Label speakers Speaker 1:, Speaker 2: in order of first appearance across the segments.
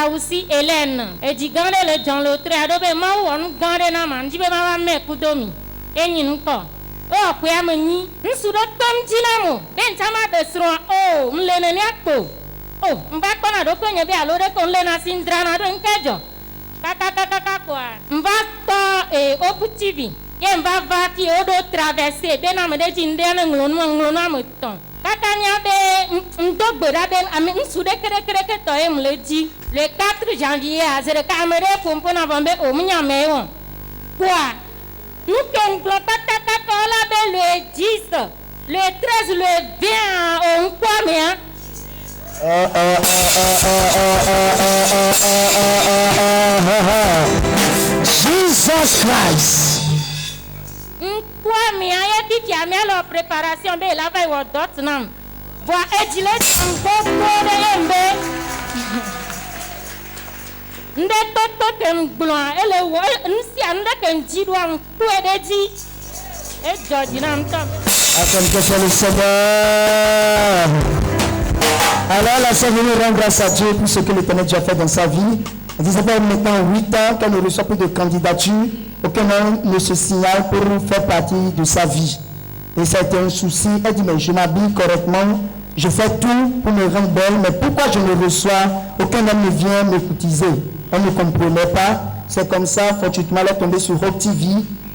Speaker 1: aussi Hélène. Et dit gande le John le très adobe ma ou gande na man jibe ma me kudomi. Enyi nko. Oh kwa mani. Nsudo tom jinamo. Den tama de sron oh mlene ni akpo. Oh mba kona do kwenye bi alore kon le na sindrana do nkejo. Kaka kwa. Mba to Opu TV. Ye mba vati odo traverser be na me de jinde na nglono ameton. Kakanya be ndogbera be ami nsude kere to emle di le 4 janvier à zere camere pompo na vambe o munya mewo. Quoi? Nous qu'on kaka la be le 10, le 13, le 20 on quoi mais
Speaker 2: Jesus Christ.
Speaker 1: Quoi mais il y a mis la préparation de la veille au dot nam. Voir edile tambo de embe. Nde toto kem blanc ele wo nsi ande kem jidwa to ededi. E jodi nam tam.
Speaker 2: Attends que soit le Seigneur. Alors la sœur venue rendre grâce à Dieu pour ce que l'Éternel a fait dans sa vie. Elle disait maintenant 8 ans qu'elle ne reçoit plus de candidature. Aucun homme ne se signale pour faire partie de sa vie. Et c'était un souci. Elle dit, mais je m'habille correctement, je fais tout pour me rendre belle, mais pourquoi je ne reçois, aucun homme ne vient me courtiser? Elle ne comprenait pas. C'est comme ça, fortuitement, elle est tombée sur Rock TV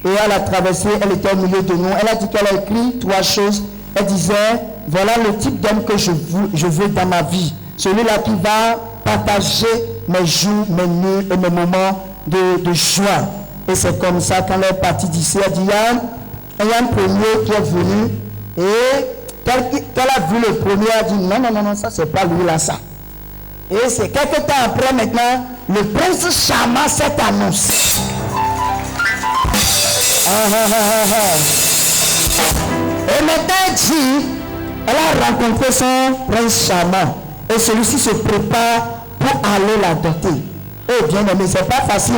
Speaker 2: et elle a traversé, elle était au milieu de nous. Elle a dit qu'elle a écrit 3 choses. Elle disait, voilà le type d'homme que je veux dans ma vie. Celui-là qui va partager mes jours, mes nuits et mes moments de joie. Et c'est comme ça quand elle est partie d'ici, elle dit, il y a un premier qui est venu et qu'elle a vu le premier, elle a dit, non, ça c'est pas lui là, ça. Et c'est quelques temps après maintenant, le prince charmant s'est annoncé. Et maintenant elle dit, elle a rencontré son prince charmant et celui-ci se prépare pour aller la doter. Eh bien aimé, c'est pas facile.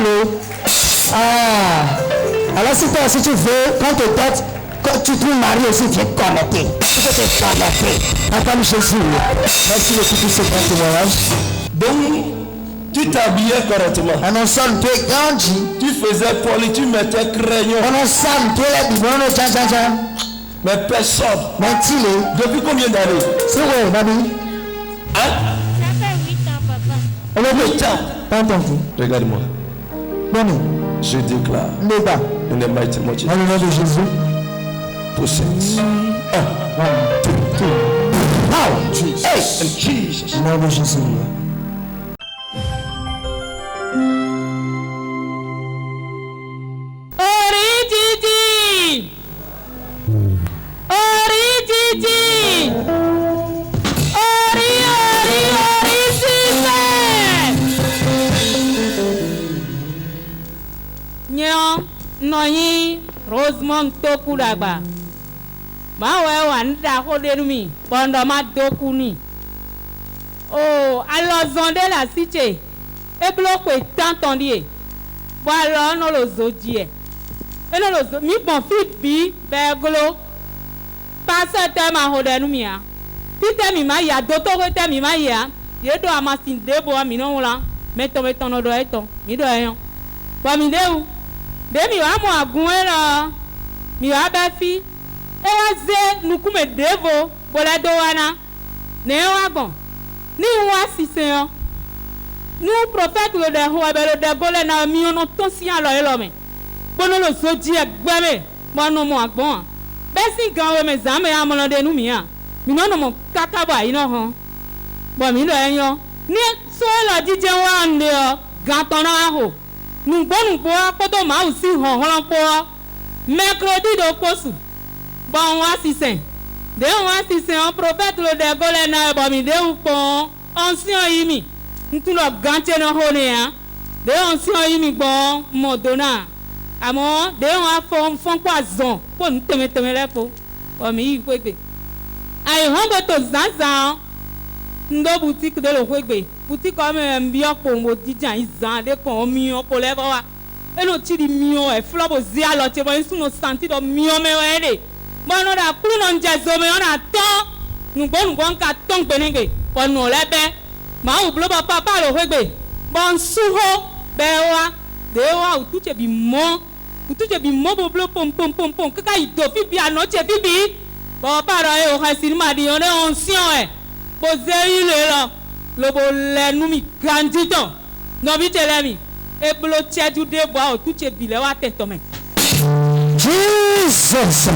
Speaker 2: Alors si toi aussi tu veux, quand tu dotes, quand tu te maries aussi, tu es connecté. Tu peux te connecter. Attends Jésus. Merci beaucoup pour ce grand témoignage.
Speaker 3: Donc, tu t'habillais correctement.
Speaker 2: On ensemble, tu es grandi.
Speaker 3: Tu faisais poli, tu mettais crayon.
Speaker 2: On ensemble, tu es là,
Speaker 3: mais personne.
Speaker 2: Mais tu es.
Speaker 3: Depuis combien d'années?
Speaker 2: C'est vrai, Babi.
Speaker 3: Hein?
Speaker 1: Ça fait 8 ans papa.
Speaker 2: On a 8 ans. Pas entendu.
Speaker 3: Regarde-moi.
Speaker 2: Bonne.
Speaker 3: Je déclare.
Speaker 2: Le bas.
Speaker 3: In the mighty name of Jesus.
Speaker 2: Dans le nom de Jésus.
Speaker 3: Possess.
Speaker 2: 1, 2, 3. Power.
Speaker 3: Jesus.
Speaker 2: Hey.
Speaker 3: And Jesus.
Speaker 2: Au nom de Jésus.
Speaker 1: Noyi Rosemont toku dagba mawe wanda hodenumi bondo ma doku ni oh alozonde la siche eblokwe tantondie bo alo no lo zodie eno lo mi bon fit bi beglo pasa te ma hodenumi a tite mi ma ya doto te mi ma ya yedo amasin debo mi no la meto no do eto mi do eyan bo mi deu demi wa mo agun era mi wa ba fi e wa ze nukume devo bola do wana ne wa gbon ni wa sisen nu prophète le de ho be le de gole na mi ono to si an lo e lo me bono lo so ji egbe me mo no mo agbon be si gan we me zan me amolo de nu mi an mi no no mo kaka ba yi no ho bo mi lo eyan ni so lo jije wa nde o gan ton na ho nugbo akodo ma usi hon po mercredi do posu bon wa sisen de wa sisen on prophète le de gole na bo mi de upon ancien yimi ntulo ganche no ho ne ya de ancien yimi gbon modona amo de wa fon kwa zon po nteme le po o mi yi kwegbe ai hon go to zanzan ndo boutique de lo kwegbe boutique comme mbi opo mo dijan izan de kon mi opo le wa eno ti di mi o e flobo zi alo ti bo nsu no santi do mi o me wele mo no da ku no nje zo me ona ton nugbo nka ton gbenege onu lebe ma u blo papa lo kwegbe Bon suho bewa dewa utuche bimo boblo pom kaka ido fibi anoche fibi bo para e o hasiri madi on ancien e bo zeyi le lo bo le nu mi grandito no bi tele mi e blo cheju de bo o tuche bile wa teto me
Speaker 2: Jesus.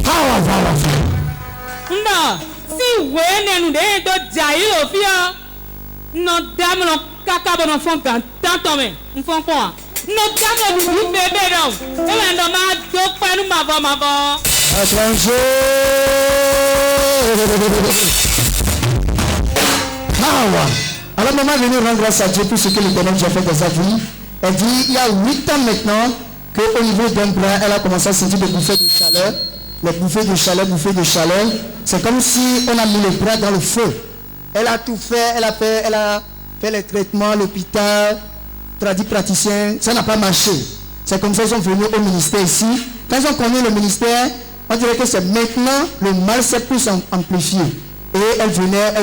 Speaker 2: Power.
Speaker 1: No, si wene nu de do jai lo fia. No dame no kaka bono fon kan tanto me. Nfon ko. No dame bu bebe don. E we ndo ma do panu ma vo.
Speaker 2: Attention. Power. Alors maman est venue rendre grâce à Dieu pour ce que l'Éternel a fait dans sa vie. Elle dit il y a 8 ans maintenant qu'au niveau d'un bras, elle a commencé à sentir des bouffées de chaleur. Les bouffées de chaleur. C'est comme si on a mis le bras dans le feu. Elle a tout fait, elle a fait les traitements, l'hôpital, praticien, ça n'a pas marché. C'est comme ça qu'ils sont venus au ministère ici. Quand ils ont connu le ministère, on dirait que c'est maintenant, le mal s'est plus amplifié. Et elle venait,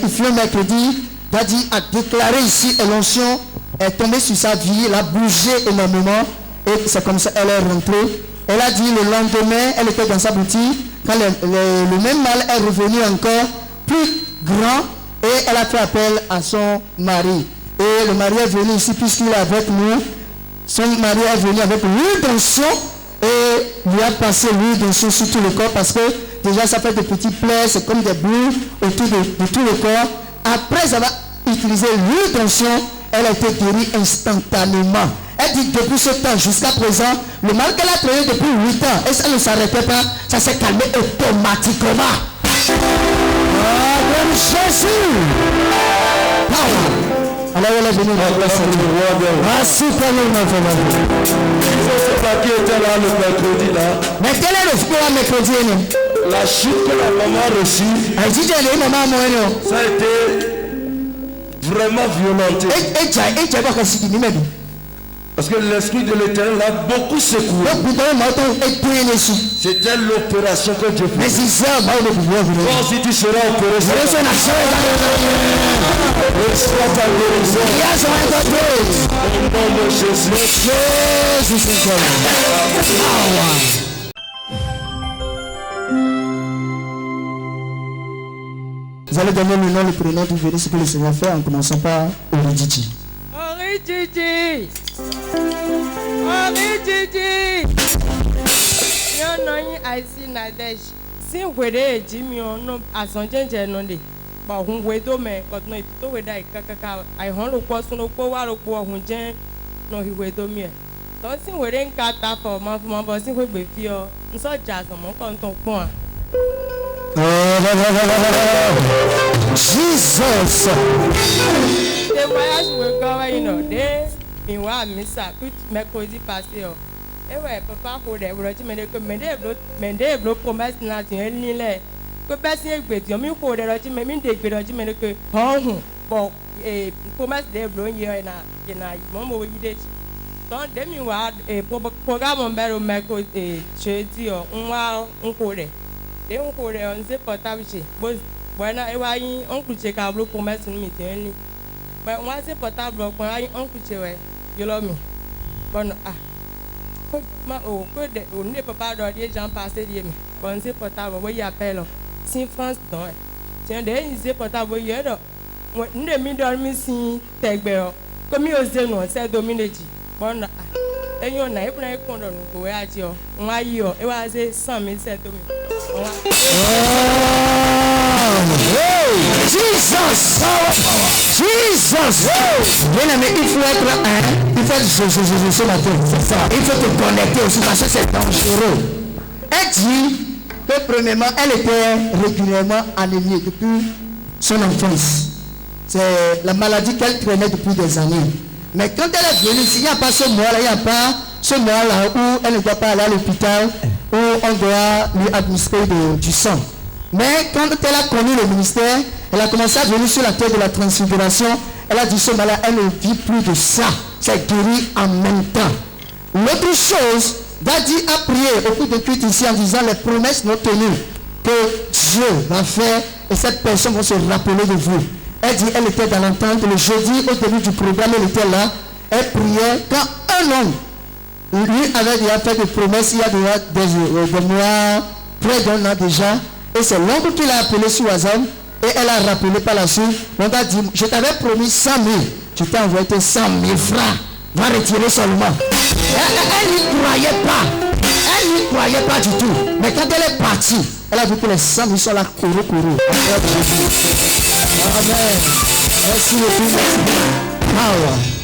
Speaker 2: il fut un mercredi, Daddy a déclaré ici, et l'onction est tombée sur sa vie, elle a bougé énormément, et c'est comme ça qu'elle est rentrée. Elle a dit le lendemain, elle était dans sa boutique, quand le même mal est revenu encore plus grand, et elle a fait appel à son mari. Et le mari est venu ici puisqu'il est avec nous. Son mari est venu avec l'huile d'onction et lui a passé l'huile d'onction sur tout le corps parce que déjà ça fait des petits plaies, c'est comme des boules autour de tout le corps. Après avoir utilisé l'huile d'onction, elle a été guérie instantanément. Elle dit depuis ce temps jusqu'à présent, le mal qu'elle a traîné depuis 8 ans, et ça ne s'arrêtait pas, ça s'est calmé automatiquement. Oh, Jésus! Alors elle est venue dans la salle. Merci pour nous, ma famille.
Speaker 3: C'est pas qui était là le mercredi là.
Speaker 2: Mais quel est le fruit le mercredi?
Speaker 3: La chute que la maman a reçue, ça a été vraiment violenté. Parce que l'esprit de l'Éternel a beaucoup secoué. C'était l'opération que Dieu fait. Bon, si tu seras opéré, reçois ta guérison. Au nom de Jésus.
Speaker 2: Vous allez donner le nom, le prénom, vous verrez ce que le Seigneur fait en commençant par Oriditi.
Speaker 1: Oriditi. Yo no yin aisi na dash. Sin wede Jimmy no asonjenje no de. Ba hun wedo me ko no to weda ikakaka ai hon lo po sun lo po wa lo po hun jen no hi wedo mi e. To sin wede nka ta for ma bo sin we gbe fi o. Nso ja so mo ko nton pon a.
Speaker 2: Jesus.
Speaker 1: The voyage will go, you know, they meanwhile, Miss Mercredi passé. Et ouais, papa, pour les regimes que Mende bloque promesse nationale, ni les que personne ne peut dire, mais pour les regimes, mais des regimes que, bon, et promesse des blocs, il y a mon mot idée. Donc, demi-mois, et programme en bel au mercredi, jeudi, on va en courir. Et on courir, on sait pas t'aviser. Bueno, et ouais, on couche qu'à bloc promesse, nous mettons. Mais moi, c'est portable, quand on couche, ouais, you love me. Bon, on ne peut pas leur dire, j'en passe, bon, c'est portable, oui, il appelle. Si France, non, c'est un des portables, oui, on ne me dormi si t'es bien. Comme il osait, non, c'est dominé. Bon, et on a eu plein de comptes, on va dire, on va y aller, et on va dire 100 000, c'est dominé.
Speaker 2: Jesus! Jesus! Bien aimé, il faut être ce matin. Il faut te connecter aussi parce que c'est dangereux. Elle dit que premièrement, elle était régulièrement anémiée depuis son enfance. C'est la maladie qu'elle traînait depuis des années. Mais quand elle est venue ici, il n'y a pas ce mois-là, il n'y a pas ce mois-là où elle ne doit pas aller à l'hôpital, où on doit lui administrer du sang. Mais quand elle a connu le ministère, elle a commencé à venir sur la terre de la transfiguration. Elle a dit ce mal-là, elle ne vit plus de ça. C'est guéri en même temps. L'autre chose, Daddy a prié au cours de culte ici en disant les promesses non tenues que Dieu va faire et cette personne va se rappeler de vous. Elle dit elle était dans l'entente. Le jeudi, au début du programme, elle était là. Elle priait. Quand un homme, lui avait déjà fait des promesses, il y a déjà des mois, près d'un an déjà. Et c'est l'oncle qui l'a appelé sur WhatsApp. Et elle a rappelé par la suite. On a dit, je t'avais promis 100 000. Je t'ai envoyé 100 000 francs. Va retirer seulement. Elle n'y croyait pas. Elle n'y croyait pas du tout. Mais quand elle est partie, elle a vu que les 100 000 sont là, couru. Amen. Merci beaucoup. Power.